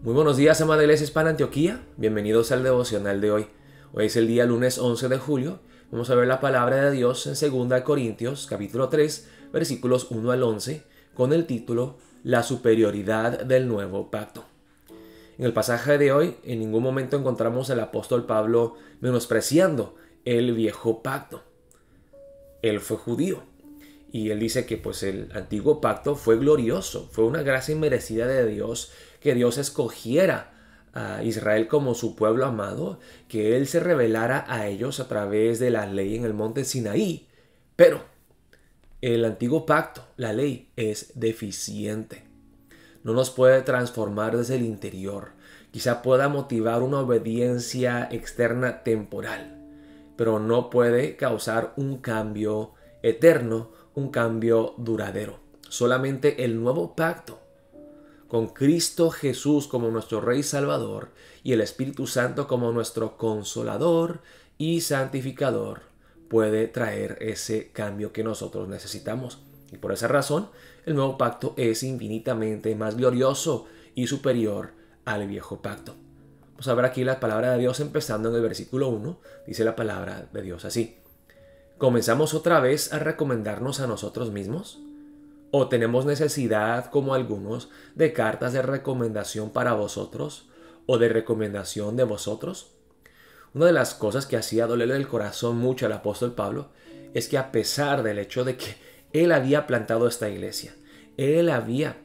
Muy buenos días, amada Iglesia Hispana Antioquía. Bienvenidos al devocional de hoy. Hoy es el día lunes 11 de julio. Vamos a ver la palabra de Dios en 2 Corintios, capítulo 3, versículos 1 al 11, con el título La superioridad del nuevo pacto. En el pasaje de hoy, en ningún momento encontramos al apóstol Pablo menospreciando el viejo pacto. Él fue judío. Y él dice que pues el antiguo pacto fue glorioso, fue una gracia inmerecida de Dios, que Dios escogiera a Israel como su pueblo amado, que Él se revelara a ellos a través de la ley en el monte Sinaí. Pero el antiguo pacto, la ley, es deficiente. No nos puede transformar desde el interior. Quizá pueda motivar una obediencia externa temporal, pero no puede causar un cambio eterno, un cambio duradero. Solamente el nuevo pacto, con Cristo Jesús como nuestro Rey Salvador y el Espíritu Santo como nuestro Consolador y Santificador, puede traer ese cambio que nosotros necesitamos. Y por esa razón, el nuevo pacto es infinitamente más glorioso y superior al viejo pacto. Vamos a ver aquí la palabra de Dios empezando en el versículo 1. Dice la palabra de Dios así: ¿comenzamos otra vez a recomendarnos a nosotros mismos? ¿O tenemos necesidad, como algunos, de cartas de recomendación para vosotros o de recomendación de vosotros? Una de las cosas que hacía dolerle el corazón mucho al apóstol Pablo es que, a pesar del hecho de que él había plantado esta iglesia, él había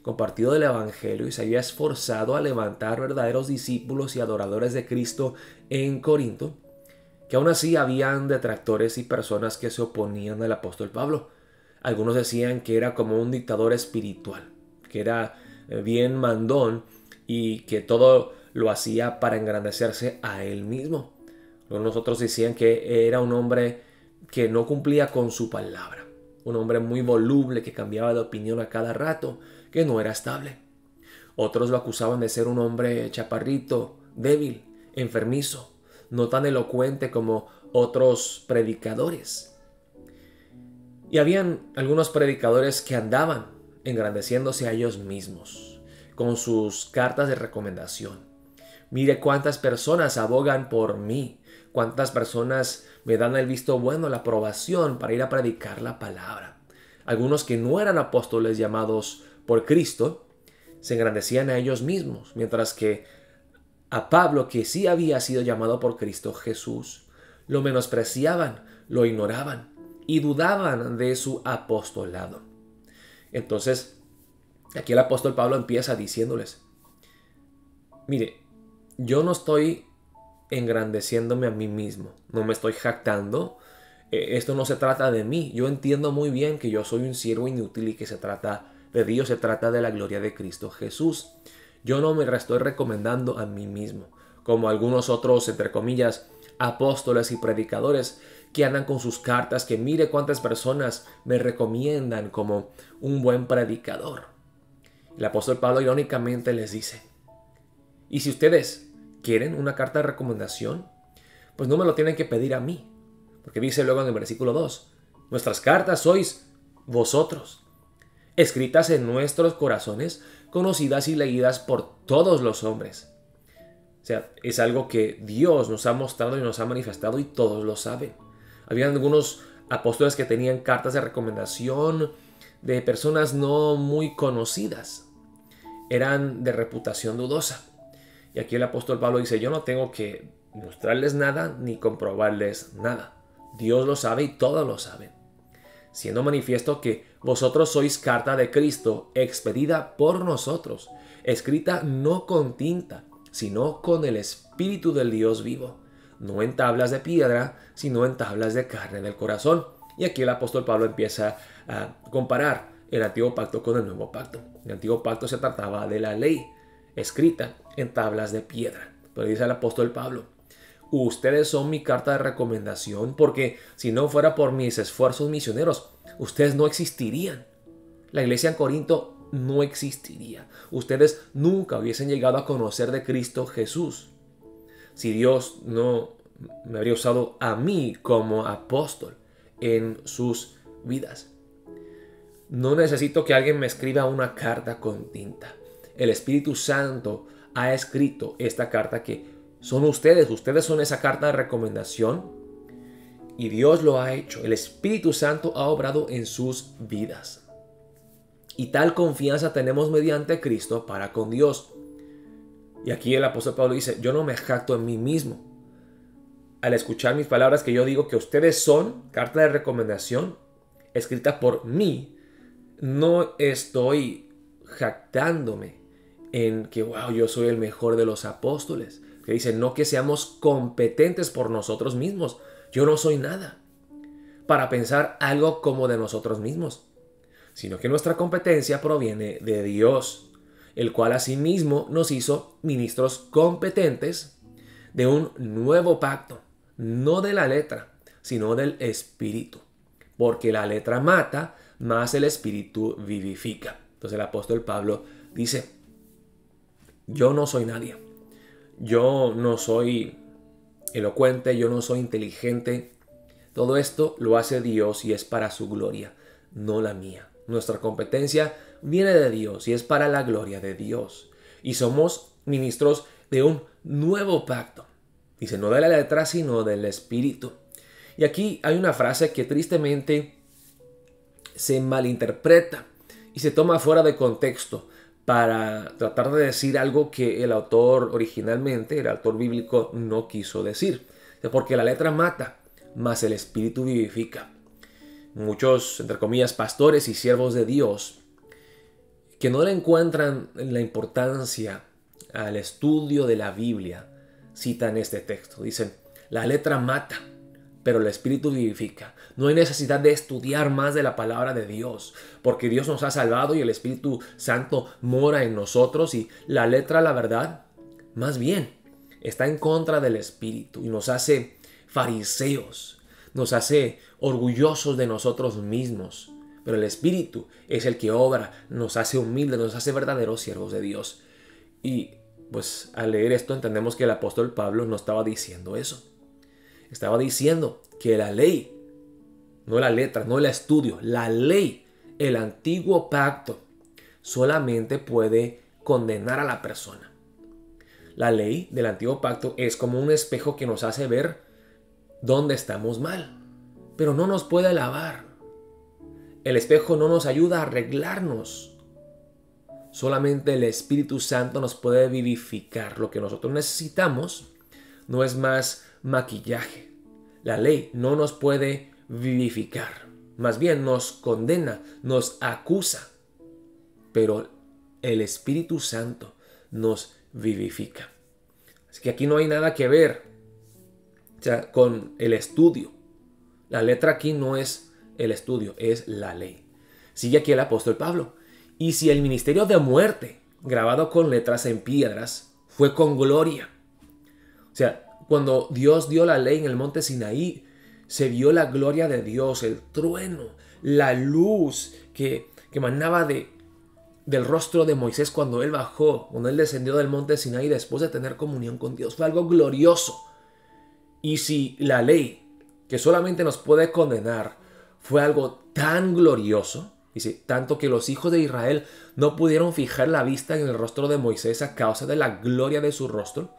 compartido el evangelio y se había esforzado a levantar verdaderos discípulos y adoradores de Cristo en Corinto, que aún así habían detractores y personas que se oponían al apóstol Pablo. Algunos decían que era como un dictador espiritual, que era bien mandón y que todo lo hacía para engrandecerse a él mismo. Algunos otros decían que era un hombre que no cumplía con su palabra, un hombre muy voluble que cambiaba de opinión a cada rato, que no era estable. Otros lo acusaban de ser un hombre chaparrito, débil, enfermizo, no tan elocuente como otros predicadores. Y habían algunos predicadores que andaban engrandeciéndose a ellos mismos con sus cartas de recomendación. Mire cuántas personas abogan por mí, cuántas personas me dan el visto bueno, la aprobación para ir a predicar la palabra. Algunos que no eran apóstoles llamados por Cristo se engrandecían a ellos mismos, mientras que a Pablo, que sí había sido llamado por Cristo Jesús, lo menospreciaban, lo ignoraban y dudaban de su apostolado. Entonces, aquí el apóstol Pablo empieza diciéndoles: mire, yo no estoy engrandeciéndome a mí mismo, no me estoy jactando. Esto no se trata de mí. Yo entiendo muy bien que yo soy un siervo inútil y que se trata de Dios, se trata de la gloria de Cristo Jesús. Yo no me estoy recomendando a mí mismo, como algunos otros, entre comillas, apóstoles y predicadores que andan con sus cartas, que mire cuántas personas me recomiendan como un buen predicador. El apóstol Pablo irónicamente les dice: y si ustedes quieren una carta de recomendación, pues no me lo tienen que pedir a mí, porque dice luego en el versículo 2, nuestras cartas sois vosotros, escritas en nuestros corazones, conocidas y leídas por todos los hombres. O sea, es algo que Dios nos ha mostrado y nos ha manifestado y todos lo saben. Habían algunos apóstoles que tenían cartas de recomendación de personas no muy conocidas. Eran de reputación dudosa. Y aquí el apóstol Pablo dice: yo no tengo que mostrarles nada ni comprobarles nada. Dios lo sabe y todos lo saben. Siendo manifiesto que vosotros sois carta de Cristo, expedida por nosotros, escrita no con tinta, sino con el Espíritu del Dios vivo, no en tablas de piedra, sino en tablas de carne del corazón. Y aquí el apóstol Pablo empieza a comparar el antiguo pacto con el nuevo pacto. El antiguo pacto se trataba de la ley, escrita en tablas de piedra. Pero dice el apóstol Pablo: ustedes son mi carta de recomendación, porque si no fuera por mis esfuerzos misioneros, ustedes no existirían. La iglesia en Corinto no existiría. Ustedes nunca hubiesen llegado a conocer de Cristo Jesús si Dios no me habría usado a mí como apóstol en sus vidas. No necesito que alguien me escriba una carta con tinta. El Espíritu Santo ha escrito esta carta que son ustedes son esa carta de recomendación y Dios lo ha hecho. El Espíritu Santo ha obrado en sus vidas. Y tal confianza tenemos mediante Cristo para con Dios. Y aquí el apóstol Pablo dice, yo no me jacto en mí mismo. Al escuchar mis palabras que yo digo que ustedes son carta de recomendación escrita por mí, no estoy jactándome en que wow, yo soy el mejor de los apóstoles. Que dice, no que seamos competentes por nosotros mismos. Yo no soy nada para pensar algo como de nosotros mismos, sino que nuestra competencia proviene de Dios, el cual asimismo nos hizo ministros competentes de un nuevo pacto, no de la letra, sino del Espíritu, porque la letra mata, mas el Espíritu vivifica. Entonces el apóstol Pablo dice, yo no soy nadie, yo no soy elocuente, yo no soy inteligente, todo esto lo hace Dios y es para su gloria, no la mía. Nuestra competencia viene de Dios y es para la gloria de Dios. Y somos ministros de un nuevo pacto. Dice, no de la letra, sino del Espíritu. Y aquí hay una frase que tristemente se malinterpreta y se toma fuera de contexto para tratar de decir algo que el autor originalmente, el autor bíblico, no quiso decir. Porque la letra mata, mas el Espíritu vivifica. Muchos, entre comillas, pastores y siervos de Dios que no le encuentran la importancia al estudio de la Biblia citan este texto. Dicen, la letra mata, pero el Espíritu vivifica. No hay necesidad de estudiar más de la palabra de Dios, porque Dios nos ha salvado y el Espíritu Santo mora en nosotros y la letra, la verdad, más bien, está en contra del Espíritu y nos hace fariseos, nos hace orgullosos de nosotros mismos. Pero el Espíritu es el que obra, nos hace humildes, nos hace verdaderos siervos de Dios. Y pues al leer esto entendemos que el apóstol Pablo no estaba diciendo eso. Estaba diciendo que la ley, no la letra, no el estudio, la ley, el antiguo pacto, solamente puede condenar a la persona. La ley del antiguo pacto es como un espejo que nos hace ver dónde estamos mal, pero no nos puede lavar. El espejo no nos ayuda a arreglarnos. Solamente el Espíritu Santo nos puede vivificar. Lo que nosotros necesitamos no es más maquillaje. La ley no nos puede vivificar. Más bien nos condena, nos acusa. Pero el Espíritu Santo nos vivifica. Así que aquí no hay nada que ver, con el estudio. La letra aquí no es el estudio, es la ley. Sigue aquí el apóstol Pablo. Y si el ministerio de muerte, grabado con letras en piedras, fue con gloria. O sea, cuando Dios dio la ley en el monte Sinaí, se vio la gloria de Dios, el trueno, la luz que emanaba del rostro de Moisés cuando él bajó, cuando él descendió del monte Sinaí después de tener comunión con Dios. Fue algo glorioso. Y si la ley, que solamente nos puede condenar, fue algo tan glorioso, dice, tanto que los hijos de Israel no pudieron fijar la vista en el rostro de Moisés a causa de la gloria de su rostro,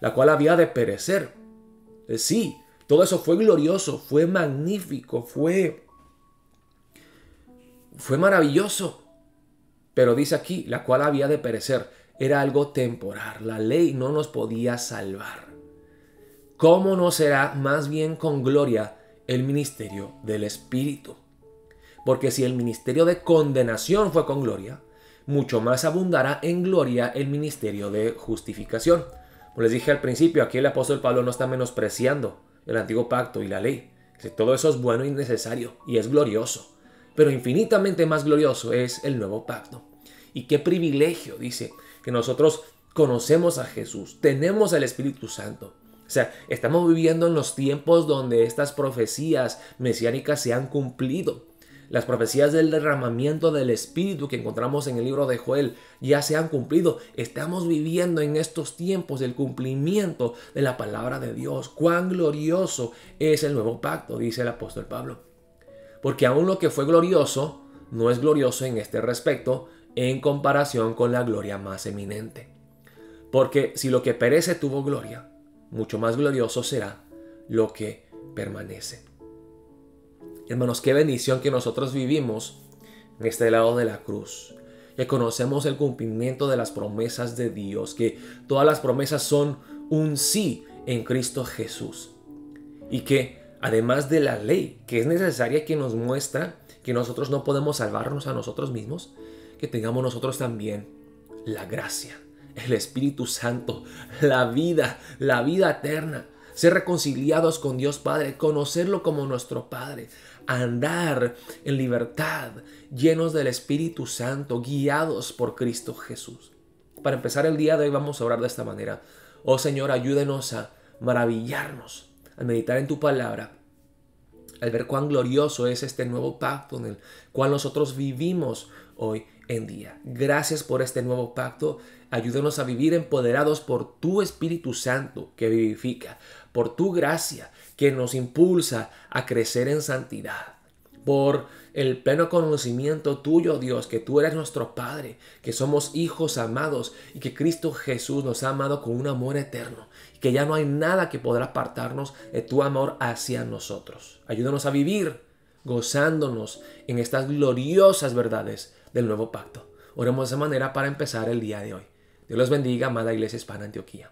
la cual había de perecer. Sí, todo eso fue glorioso, fue magnífico, fue maravilloso. Pero dice aquí, la cual había de perecer, era algo temporal. La ley no nos podía salvar. ¿Cómo no será más bien con gloria el ministerio del Espíritu? Porque si el ministerio de condenación fue con gloria, mucho más abundará en gloria el ministerio de justificación. Como les dije al principio, aquí el apóstol Pablo no está menospreciando el antiguo pacto y la ley. Todo eso es bueno y necesario y es glorioso. Pero infinitamente más glorioso es el nuevo pacto. Y qué privilegio, dice, que nosotros conocemos a Jesús, tenemos al Espíritu Santo. O sea, estamos viviendo en los tiempos donde estas profecías mesiánicas se han cumplido. Las profecías del derramamiento del Espíritu que encontramos en el libro de Joel ya se han cumplido. Estamos viviendo en estos tiempos el cumplimiento de la palabra de Dios. Cuán glorioso es el nuevo pacto, dice el apóstol Pablo. Porque aún lo que fue glorioso no es glorioso en este respecto en comparación con la gloria más eminente. Porque si lo que perece tuvo gloria, mucho más glorioso será lo que permanece. Hermanos, qué bendición que nosotros vivimos en este lado de la cruz, que conocemos el cumplimiento de las promesas de Dios, que todas las promesas son un sí en Cristo Jesús, y que además de la ley que es necesaria, que nos muestra que nosotros no podemos salvarnos a nosotros mismos, que tengamos nosotros también la gracia, el Espíritu Santo, la vida eterna, ser reconciliados con Dios Padre, conocerlo como nuestro Padre, andar en libertad, llenos del Espíritu Santo, guiados por Cristo Jesús. Para empezar el día de hoy vamos a orar de esta manera. Oh Señor, ayúdenos a maravillarnos, al meditar en tu palabra, al ver cuán glorioso es este nuevo pacto en el cual nosotros vivimos hoy en día. Gracias por este nuevo pacto. Ayúdenos a vivir empoderados por tu Espíritu Santo que vivifica, por tu gracia que nos impulsa a crecer en santidad, por el pleno conocimiento tuyo, Dios, que tú eres nuestro Padre, que somos hijos amados y que Cristo Jesús nos ha amado con un amor eterno, y que ya no hay nada que podrá apartarnos de tu amor hacia nosotros. Ayúdanos a vivir gozándonos en estas gloriosas verdades del nuevo pacto. Oremos de esa manera para empezar el día de hoy. Dios los bendiga, amada Iglesia Hispana Antioquía.